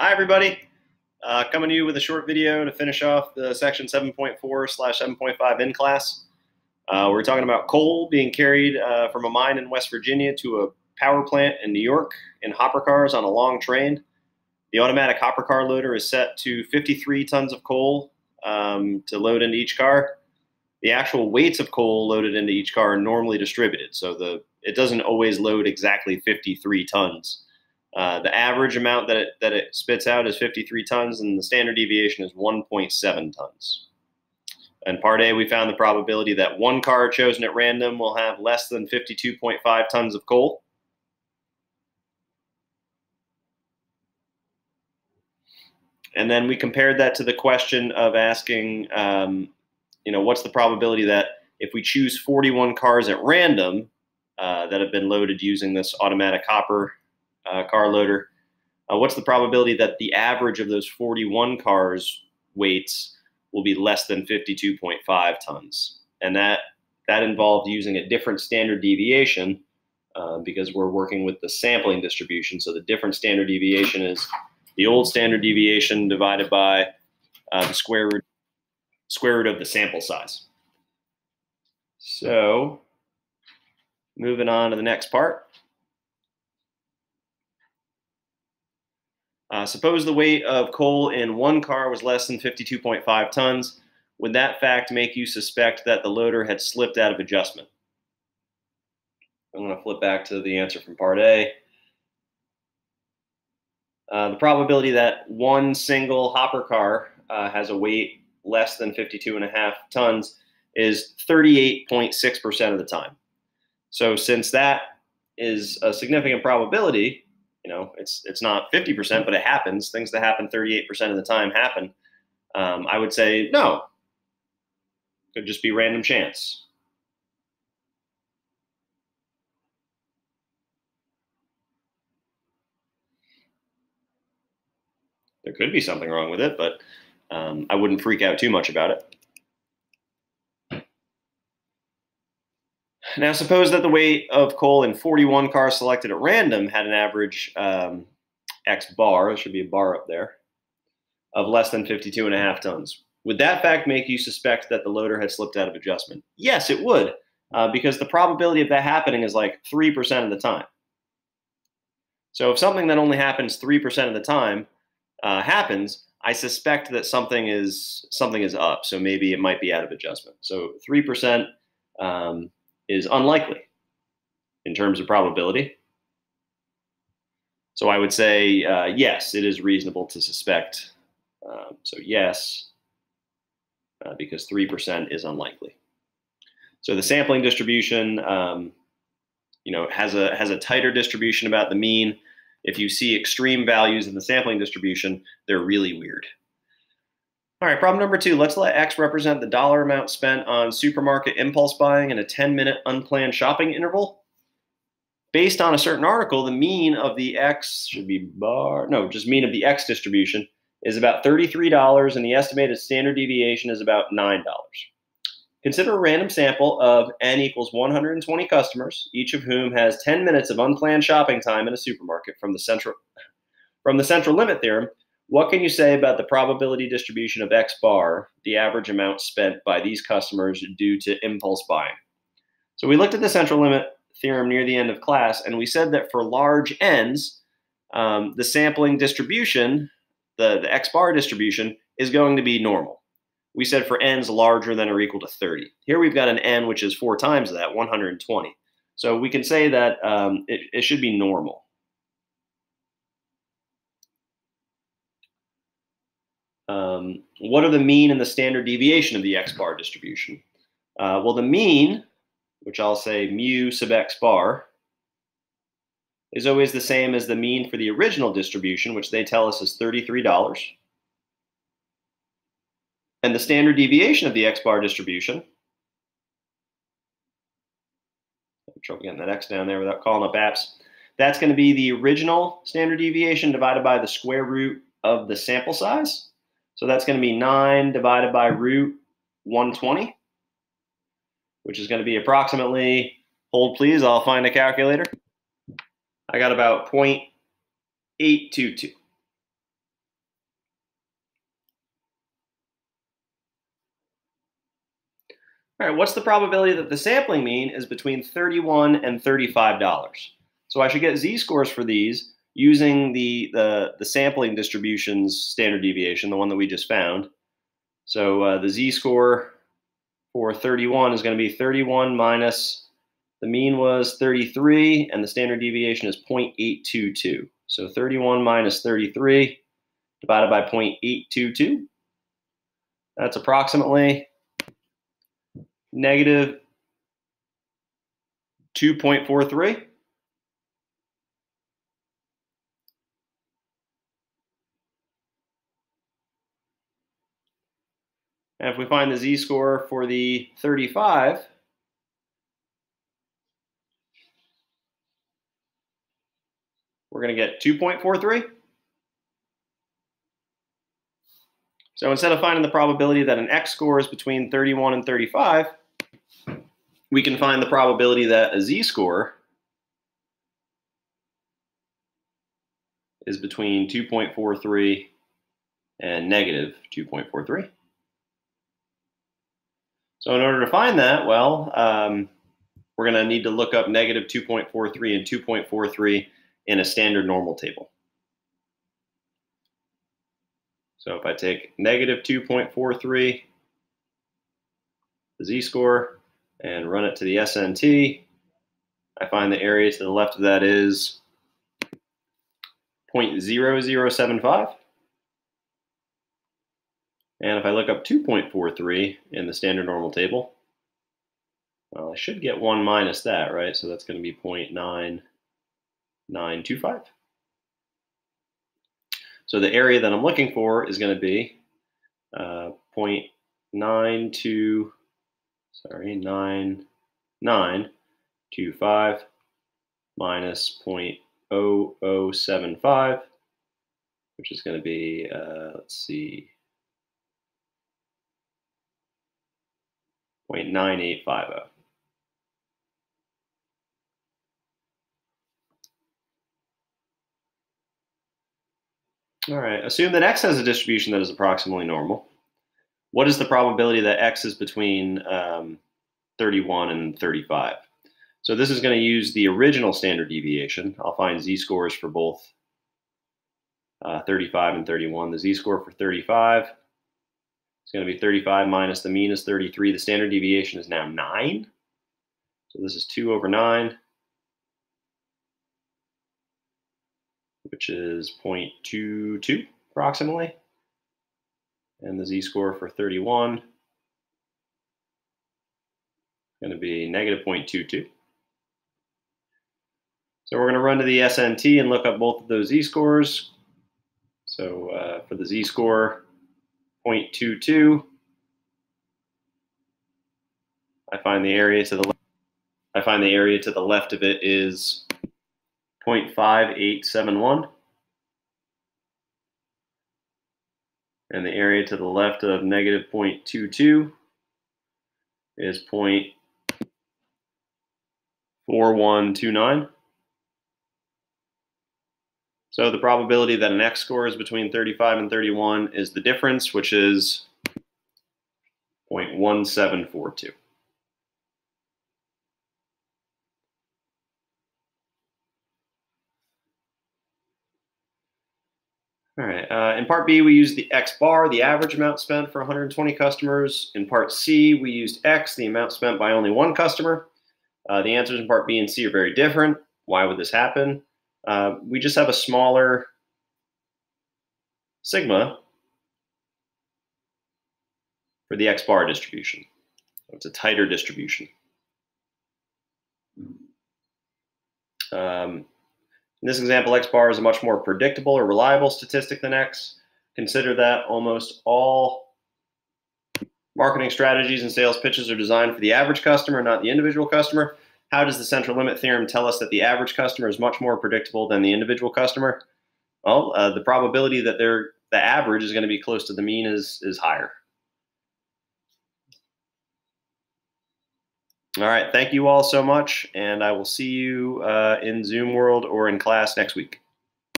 Hi everybody, coming to you with a short video to finish off the section 7.4/7.5 in class. We're talking about coal being carried from a mine in West Virginia to a power plant in New York in hopper cars on a long train. The automatic hopper car loader is set to 53 tons of coal to load into each car. The actual weights of coal loaded into each car are normally distributed, so it doesn't always load exactly 53 tons. The average amount that it spits out is 53 tons, and the standard deviation is 1.7 tons. In part A, we found the probability that one car chosen at random will have less than 52.5 tons of coal. And then we compared that to the question of asking, what's the probability that if we choose 41 cars at random that have been loaded using this automatic hopper car loader, what's the probability that the average of those 41 cars' weights will be less than 52.5 tons? And that involved using a different standard deviation because we're working with the sampling distribution. So the different standard deviation is the old standard deviation divided by the square root of the sample size. So moving on to the next part. Suppose the weight of coal in one car was less than 52.5 tons. Would that fact make you suspect that the loader had slipped out of adjustment? I'm going to flip back to the answer from part A. The probability that one single hopper car has a weight less than 52.5 tons is 38.6% of the time. So since that is a significant probability, it's not 50%, but it happens. Things that happen 38% of the time happen. I would say no. Could just be random chance. There could be something wrong with it, but I wouldn't freak out too much about it. Now, suppose that the weight of coal in 41 cars selected at random had an average X bar, there should be a bar up there, of less than 52.5 tons. Would that fact make you suspect that the loader had slipped out of adjustment? Yes, it would, because the probability of that happening is like 3% of the time. So if something that only happens 3% of the time happens, I suspect that something is up. So maybe it might be out of adjustment. So 3% is unlikely in terms of probability. So I would say yes, it is reasonable to suspect. So yes, because 3% is unlikely. So the sampling distribution, has a tighter distribution about the mean. If you see extreme values in the sampling distribution, they're really weird. All right, problem number 2. Let's let X represent the dollar amount spent on supermarket impulse buying in a 10-minute unplanned shopping interval. Based on a certain article, the mean of the X should be mean of the X distribution is about $33, and the estimated standard deviation is about $9. Consider a random sample of n equals 120 customers, each of whom has 10 minutes of unplanned shopping time in a supermarket from the central limit theorem. What can you say about the probability distribution of X bar, the average amount spent by these customers due to impulse buying? So we looked at the central limit theorem near the end of class, and we said that for large n's, the sampling distribution, the X bar distribution, is going to be normal. We said for n's larger than or equal to 30. Here we've got an n which is 4 times that, 120. So we can say that it should be normal. What are the mean and the standard deviation of the X bar distribution? Well, the mean, which I'll say mu sub X bar, is always the same as the mean for the original distribution, which they tell us is $33. And the standard deviation of the X bar distribution, I'm trouble getting that X down there without calling up apps, that's going to be the original standard deviation divided by the square root of the sample size. So that's going to be 9 divided by root 120, which is going to be approximately, hold please, I'll find a calculator. I got about 0.822. All right, what's the probability that the sampling mean is between $31 and $35? So I should get z-scores for these using the sampling distribution's standard deviation, the one that we just found. So the z-score for 31 is going to be 31 minus, the mean was 33, and the standard deviation is 0.822. So 31 minus 33 divided by 0.822. That's approximately negative 2.43. And if we find the z-score for the 35, we're going to get 2.43. So instead of finding the probability that an x score is between 31 and 35, we can find the probability that a z-score is between 2.43 and negative 2.43. So in order to find that, well, we're going to need to look up negative 2.43 and 2.43 in a standard normal table. So if I take negative 2.43, the z-score, and run it to the SNT, I find the area to the left of that is 0.0075. And if I look up 2.43 in the standard normal table, well, I should get 1 minus that, right? So that's going to be 0.9925. So the area that I'm looking for is going to be 9925 minus 0.0075, which is going to be, let's see, 0.9850. All right, assume that x has a distribution that is approximately normal. What is the probability that x is between 31 and 35? So this is going to use the original standard deviation. I'll find z-scores for both 35 and 31. The z-score for 35 is going to be 35 minus the mean is 33. The standard deviation is now 9. So this is 2 over 9, which is 0.22 approximately. And the z-score for 31 is going to be negative 0.22. So we're going to run to the SNT and look up both of those z-scores. So for the z-score 0.22, I find the area to the left of it is 0.5871. And the area to the left of negative 0.22 is 0.4129. So the probability that an x score is between 35 and 31 is the difference, which is 0.1742. All right, in part B, we used the X bar, the average amount spent for 120 customers. In part C, we used X, the amount spent by only one customer. The answers in part B and C are very different. Why would this happen? We just have a smaller sigma for the X bar distribution. So it's a tighter distribution. In this example, X bar is a much more predictable or reliable statistic than X. Consider that almost all marketing strategies and sales pitches are designed for the average customer, not the individual customer. How does the central limit theorem tell us that the average customer is much more predictable than the individual customer? Well, the probability that the average is going to be close to the mean is higher. All right, thank you all so much, and I will see you in Zoom World or in class next week.